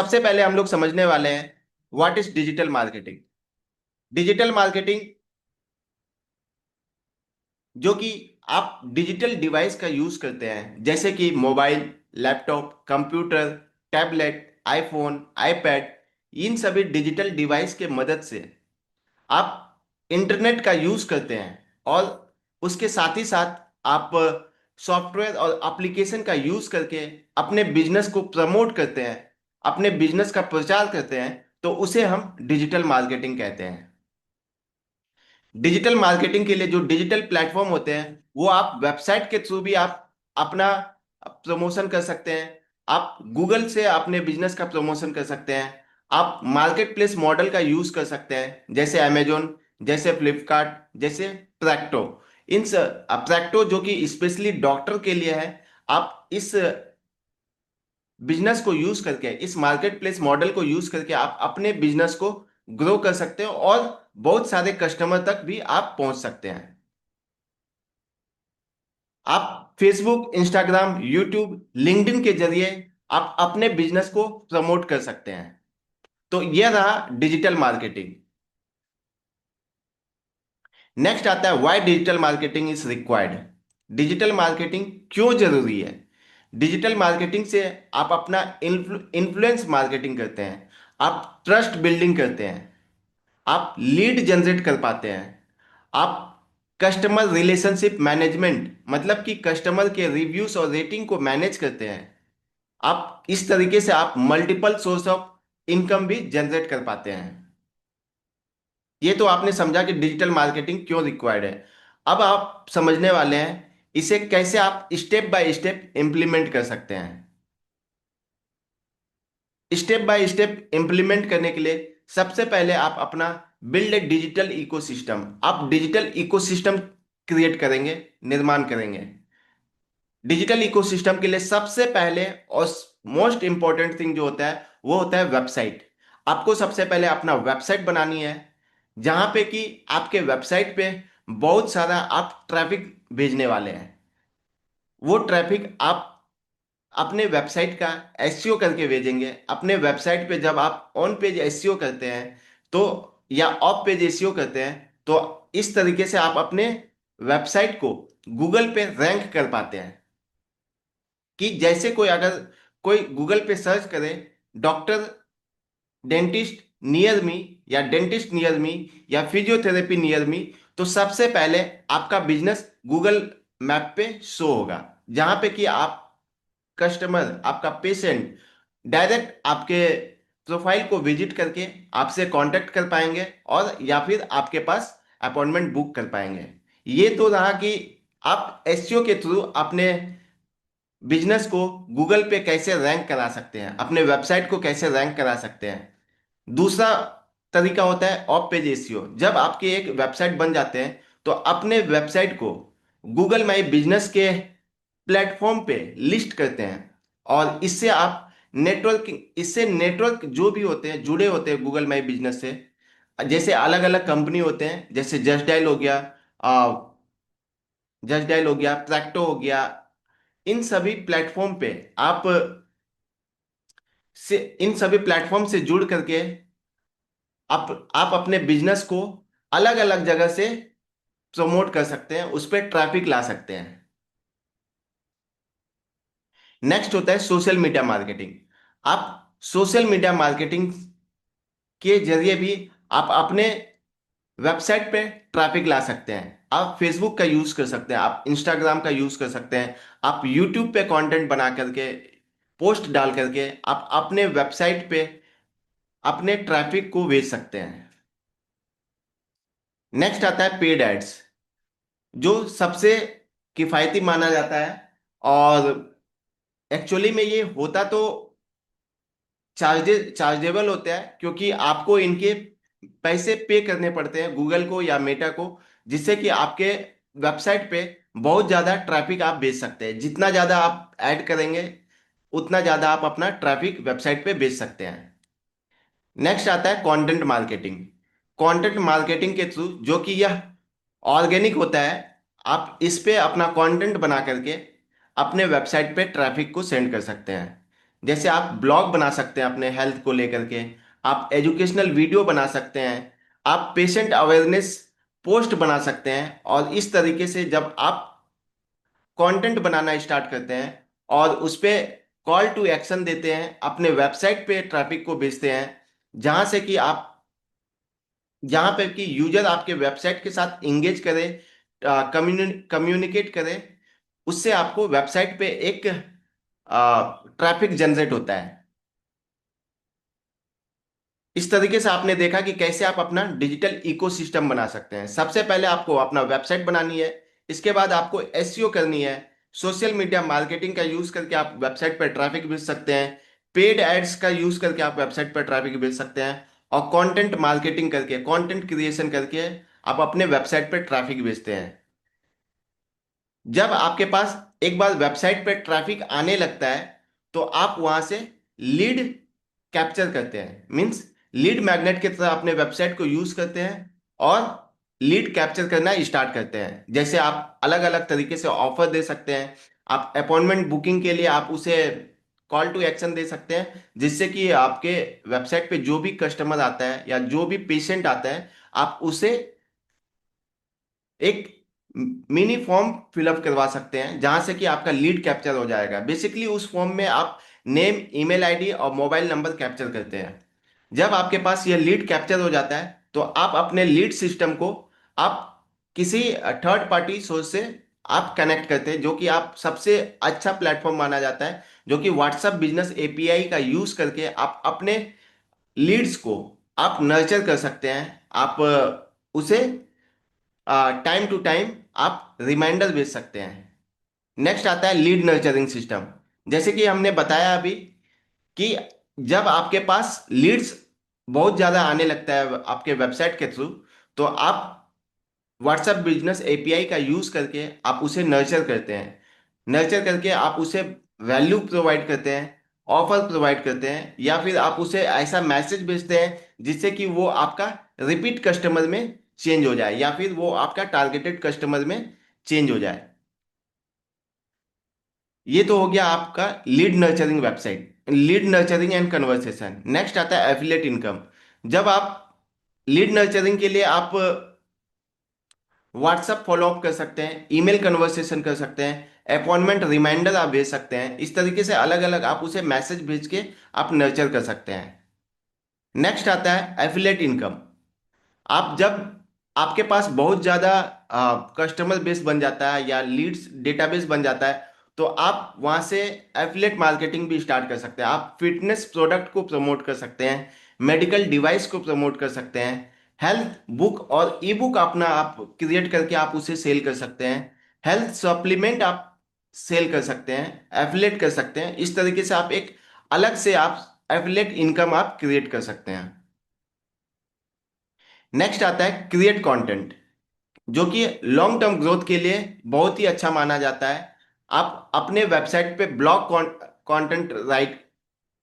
सबसे पहले हम लोग समझने वाले हैं what is digital marketing. Digital marketing जो कि आप डिजिटल डिवाइस का यूज करते हैं जैसे कि mobile, laptop, computer, tablet, iPhone, iPad. इन सभी डिजिटल डिवाइस के मदद से आप इंटरनेट का यूज करते हैं और उसके साथ ही साथ आप सॉफ्टवेयर और एप्लीकेशन का यूज करके अपने बिजनेस को प्रमोट करते हैं, अपने बिजनेस का प्रचार करते हैं, तो उसे हम डिजिटल मार्केटिंग कहते हैं। डिजिटल मार्केटिंग के लिए जो डिजिटल प्लेटफॉर्म होते हैं वो आप वेबसाइट के थ्रू भी आप अपना प्रमोशन कर सकते हैं। आप गूगल से अपने बिजनेस का प्रमोशन कर सकते हैं। आप मार्केट प्लेस मॉडल का यूज कर सकते हैं जैसे अमेजोन, जैसे फ्लिपकार्ट, जैसे प्रैक्टो। प्रैक्टो जो कि स्पेशली डॉक्टर के लिए है। आप इस बिजनेस को यूज करके, इस मार्केट प्लेस मॉडल को यूज करके आप अपने बिजनेस को ग्रो कर सकते हो और बहुत सारे कस्टमर तक भी आप पहुंच सकते हैं। आप फेसबुक, इंस्टाग्राम, यूट्यूब, लिंक्डइन के जरिए आप अपने बिजनेस को प्रमोट कर सकते हैं। तो यह रहा डिजिटल मार्केटिंग। नेक्स्ट आता है why digital marketing is required. Digital marketing क्यों जरूरी है? डिजिटल मार्केटिंग से आप अपना इन्फ्लुएंस मार्केटिंग करते हैं, आप ट्रस्ट बिल्डिंग करते हैं, आप लीड जनरेट कर पाते हैं, आप कस्टमर रिलेशनशिप मैनेजमेंट मतलब कि कस्टमर के रिव्यूज और रेटिंग को मैनेज करते हैं। आप इस तरीके से आप मल्टीपल सोर्स ऑफ इनकम भी जनरेट कर पाते हैं। ये तो आपने समझा कि डिजिटल मार्केटिंग क्यों रिक्वायर्ड है। अब आप समझने वाले हैं इसे कैसे आप स्टेप बाय स्टेप इंप्लीमेंट कर सकते हैं। स्टेप बाय स्टेप इंप्लीमेंट करने के लिए सबसे पहले आप अपना बिल्ड ए डिजिटल इकोसिस्टम, आप डिजिटल इकोसिस्टम क्रिएट करेंगे, निर्माण करेंगे। डिजिटल इकोसिस्टम के लिए सबसे पहले और मोस्ट इंपॉर्टेंट थिंग जो होता है वो होता है वेबसाइट। आपको सबसे पहले अपना वेबसाइट बनानी है जहां पे कि आपके वेबसाइट पे बहुत सारा आप ट्रैफिक भेजने वाले हैं। वो ट्रैफिक आप अपने वेबसाइट का एसईओ करके भेजेंगे। अपने वेबसाइट पे जब आप ऑन पेज एसईओ करते हैं तो, या ऑफ पेज एसईओ करते हैं, तो इस तरीके से आप अपने वेबसाइट को गूगल पे रैंक कर पाते हैं। कि जैसे कोई अगर कोई गूगल पे सर्च करे डॉक्टर डेंटिस्ट नियर मी, या डेंटिस्ट नियर मी, या फिजियोथेरेपी नियर मी, तो सबसे पहले आपका बिजनेस गूगल मैप पे शो होगा, जहां पे कि आप कस्टमर, आपका पेशेंट डायरेक्ट आपके प्रोफाइल को विजिट करके आपसे कांटेक्ट कर पाएंगे और या फिर आपके पास अपॉइंटमेंट बुक कर पाएंगे। ये तो रहा कि आप एसईओ के थ्रू अपने बिजनेस को गूगल पे कैसे रैंक करा सकते हैं, अपने वेबसाइट को कैसे रैंक करा सकते हैं। दूसरा तरीका होता है ऑफ पेज एसईओ। जब आपके एक वेबसाइट बन जाते हैं तो अपने वेबसाइट को गूगल माई बिजनेस के प्लेटफॉर्म पे लिस्ट करते हैं और इससे नेटवर्क जो भी होते हैं जुड़े होते हैं गूगल माई बिजनेस से, जैसे अलग अलग कंपनी होते हैं जैसे जस्ट डायल हो गया, प्रैक्टो हो गया। इन सभी प्लेटफॉर्म पे आप इन सभी प्लेटफॉर्म से जुड़ करके आप अपने बिजनेस को अलग अलग जगह से प्रमोट कर सकते हैं, उस पर ट्रैफिक ला सकते हैं। नेक्स्ट होता है सोशल मीडिया मार्केटिंग। आप सोशल मीडिया मार्केटिंग के जरिए भी आप अपने वेबसाइट पे ट्रैफिक ला सकते हैं। आप फेसबुक का यूज कर सकते हैं, आप इंस्टाग्राम का यूज कर सकते हैं, आप यूट्यूब पे कंटेंट बना करके, पोस्ट डाल करके आप अपने वेबसाइट पे अपने ट्रैफिक को भेज सकते हैं। नेक्स्ट आता है पेड एड्स, जो सबसे किफायती माना जाता है। और एक्चुअली में ये होता तो चार्जेबल होता है, क्योंकि आपको इनके पैसे पे करने पड़ते हैं गूगल को या मेटा को, जिससे कि आपके वेबसाइट पे बहुत ज़्यादा ट्रैफिक आप भेज सकते हैं। जितना ज़्यादा आप ऐड करेंगे उतना ज़्यादा आप अपना ट्रैफिक वेबसाइट पे भेज सकते हैं। नेक्स्ट आता है कंटेंट मार्केटिंग। कंटेंट मार्केटिंग के थ्रू, जो कि यह ऑर्गेनिक होता है, आप इस पे अपना कंटेंट बना करके अपने वेबसाइट पे ट्रैफिक को सेंड कर सकते हैं। जैसे आप ब्लॉग बना सकते हैं अपने हेल्थ को लेकर के, आप एजुकेशनल वीडियो बना सकते हैं, आप पेशेंट अवेयरनेस पोस्ट बना सकते हैं। और इस तरीके से जब आप कंटेंट बनाना स्टार्ट करते हैं और उस पे कॉल टू एक्शन देते हैं, अपने वेबसाइट पे ट्रैफिक को भेजते हैं, जहां से कि आप, जहां पे कि यूजर आपके वेबसाइट के साथ इंगेज करे, कम्युनिकेट करे, उससे आपको वेबसाइट पे एक ट्रैफिक जनरेट होता है। इस तरीके से आपने देखा कि कैसे आप अपना डिजिटल इकोसिस्टम बना सकते हैं। सबसे पहले आपको अपना वेबसाइट बनानी है, इसके बाद आपको एसईओ करनी है। सोशल मीडिया मार्केटिंग का यूज करके आप वेबसाइट पर ट्रैफिक भेज सकते हैं, पेड एड्स का यूज करके आप वेबसाइट पर ट्रैफिक भेज सकते हैं, और कंटेंट मार्केटिंग करके, कंटेंट क्रिएशन करके आप अपने वेबसाइट पर ट्रैफिक भेजते हैं। जब आपके पास एक बार वेबसाइट पे ट्रैफिक आने लगता है, तो आप वहां से लीड कैप्चर करते हैं, मींस लीड मैग्नेट की तरह अपने वेबसाइट को यूज करते हैं और लीड कैप्चर करना स्टार्ट करते हैं। जैसे आप अलग अलग तरीके से ऑफर दे सकते हैं, आप अपॉइंटमेंट बुकिंग के लिए आप उसे कॉल टू एक्शन दे सकते हैं, जिससे कि आपके वेबसाइट पे जो भी कस्टमर आता है या जो भी पेशेंट आता है, आप उसे एक मिनी फॉर्म फिलअप करवा सकते हैं, जहां से कि आपका लीड कैप्चर हो जाएगा। बेसिकली उस फॉर्म में आप नेम, ईमेल आईडी और मोबाइल नंबर कैप्चर करते हैं। जब आपके पास ये लीड कैप्चर हो जाता है, तो आप अपने लीड सिस्टम को आप किसी थर्ड पार्टी सोर्स से आप कनेक्ट करते हैं, जो कि आप सबसे अच्छा प्लेटफॉर्म माना जाता है, जो कि व्हाट्सएप बिजनेस एपीआई का यूज करके आप अपने लीड्स को आप नर्चर कर सकते हैं। आप उसे टाइम टू टाइम आप रिमाइंडर भेज सकते हैं। नेक्स्ट आता है लीड नर्चरिंग सिस्टम। जैसे कि हमने बताया अभी कि जब आपके पास लीड्स बहुत ज़्यादा आने लगता है आपके वेबसाइट के थ्रू, तो आप व्हाट्सएप बिजनेस एपीआई का यूज करके आप उसे नर्चर करते हैं। नर्चर करके आप उसे वैल्यू प्रोवाइड करते हैं, ऑफर प्रोवाइड करते हैं, या फिर आप उसे ऐसा मैसेज भेजते हैं जिससे कि वो आपका रिपीट कस्टमर में चेंज हो जाए, या फिर वो आपका टारगेटेड कस्टमर में चेंज हो जाए। ये तो हो गया आपका lead nurturing website, lead nurturing and conversation. Next आता है एफिलिएट इनकम। जब आप लीड नर्चरिंग के लिए आप व्हाट्सअप फॉलोअप कर सकते हैं, ईमेल कन्वर्सेशन कर सकते हैं, अपॉइंटमेंट रिमाइंडर आप भेज सकते हैं। इस तरीके से अलग अलग आप उसे मैसेज भेज के आप नर्चर कर सकते हैं। नेक्स्ट आता है एफिलिएट इनकम। आप जब आपके पास बहुत ज़्यादा कस्टमर बेस बन जाता है या लीड्स डेटाबेस बन जाता है, तो आप वहाँ से एफिलिएट मार्केटिंग भी स्टार्ट कर सकते हैं। आप फिटनेस प्रोडक्ट को प्रमोट कर सकते हैं, मेडिकल डिवाइस को प्रमोट कर सकते हैं, हेल्थ बुक और ई बुक अपना आप क्रिएट करके आप उसे सेल कर सकते हैं, हेल्थ सप्लीमेंट आप सेल कर सकते हैं, एफिलिएट कर सकते हैं। इस तरीके से आप एक अलग से आप एफिलिएट इनकम आप क्रिएट कर सकते हैं। नेक्स्ट आता है क्रिएट कंटेंट, जो कि लॉन्ग टर्म ग्रोथ के लिए बहुत ही अच्छा माना जाता है। आप अपने वेबसाइट पे ब्लॉग कंटेंट राइट,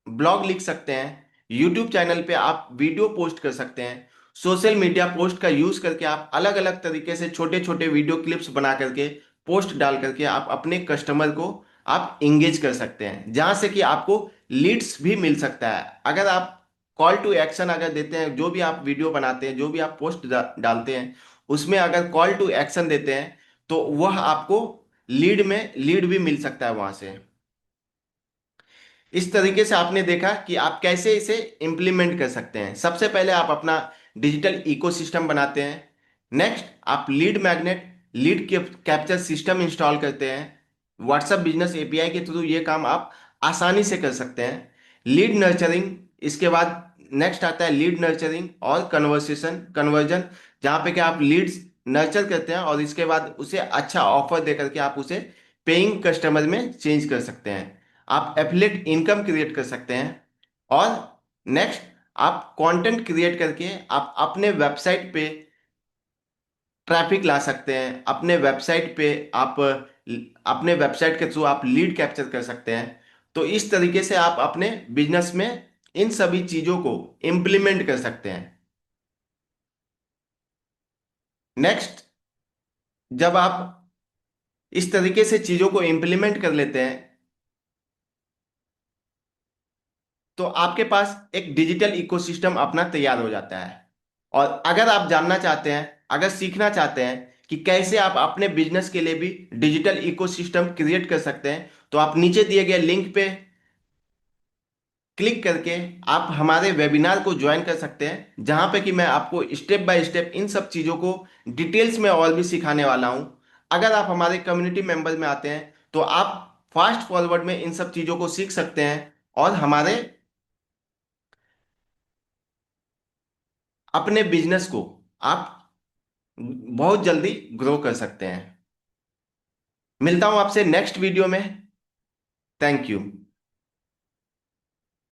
ब्लॉग लिख सकते हैं, यूट्यूब चैनल पे आप वीडियो पोस्ट कर सकते हैं, सोशल मीडिया पोस्ट का यूज करके आप अलग अलग तरीके से छोटे छोटे वीडियो क्लिप्स बना करके पोस्ट डाल करके आप अपने कस्टमर को आप इंगेज कर सकते हैं, जहां से कि आपको लीड्स भी मिल सकता है। अगर आप कॉल टू एक्शन अगर देते हैं, जो भी आप वीडियो बनाते हैं, जो भी आप पोस्ट डालते हैं, उसमें अगर कॉल टू एक्शन देते हैं, तो वह आपको लीड भी मिल सकता है वहां से। इस तरीके से आपने देखा कि आप कैसे इसे इम्प्लीमेंट कर सकते हैं। सबसे पहले आप अपना डिजिटल इकोसिस्टम बनाते हैं। नेक्स्ट आप lead magnet, lead capture system install करते हैं। व्हाट्सएप बिजनेस एपीआई के थ्रू ये काम आप आसानी से कर सकते हैं। लीड नर्चरिंग, इसके बाद नेक्स्ट आता है लीड नर्चरिंग और कन्वर्जन, जहाँ पे कि आप लीड्स नर्चर करते हैं और इसके बाद उसे अच्छा ऑफर दे करके आप उसे पेइंग कस्टमर में चेंज कर सकते हैं। आप एफिलिएट इनकम क्रिएट कर सकते हैं। और नेक्स्ट आप कंटेंट क्रिएट करके आप अपने वेबसाइट पे ट्रैफिक ला सकते हैं। अपने वेबसाइट पे आप अपने वेबसाइट के थ्रू आप लीड कैप्चर कर सकते हैं। तो इस तरीके से आप अपने बिजनेस में इन सभी चीजों को इम्प्लीमेंट कर सकते हैं। नेक्स्ट, जब आप इस तरीके से चीजों को इम्प्लीमेंट कर लेते हैं, तो आपके पास एक डिजिटल इकोसिस्टम अपना तैयार हो जाता है। और अगर आप जानना चाहते हैं, अगर सीखना चाहते हैं कि कैसे आप अपने बिजनेस के लिए भी डिजिटल इकोसिस्टम क्रिएट कर सकते हैं, तो आप नीचे दिए गए लिंक पे क्लिक करके आप हमारे वेबिनार को ज्वाइन कर सकते हैं, जहां पे कि मैं आपको स्टेप बाय स्टेप इन सब चीज़ों को डिटेल्स में और भी सिखाने वाला हूं। अगर आप हमारे कम्युनिटी मेंबर में आते हैं तो आप फास्ट फॉरवर्ड में इन सब चीज़ों को सीख सकते हैं और हमारे अपने बिजनेस को आप बहुत जल्दी ग्रो कर सकते हैं। मिलता हूं आपसे नेक्स्ट वीडियो में। Thank you.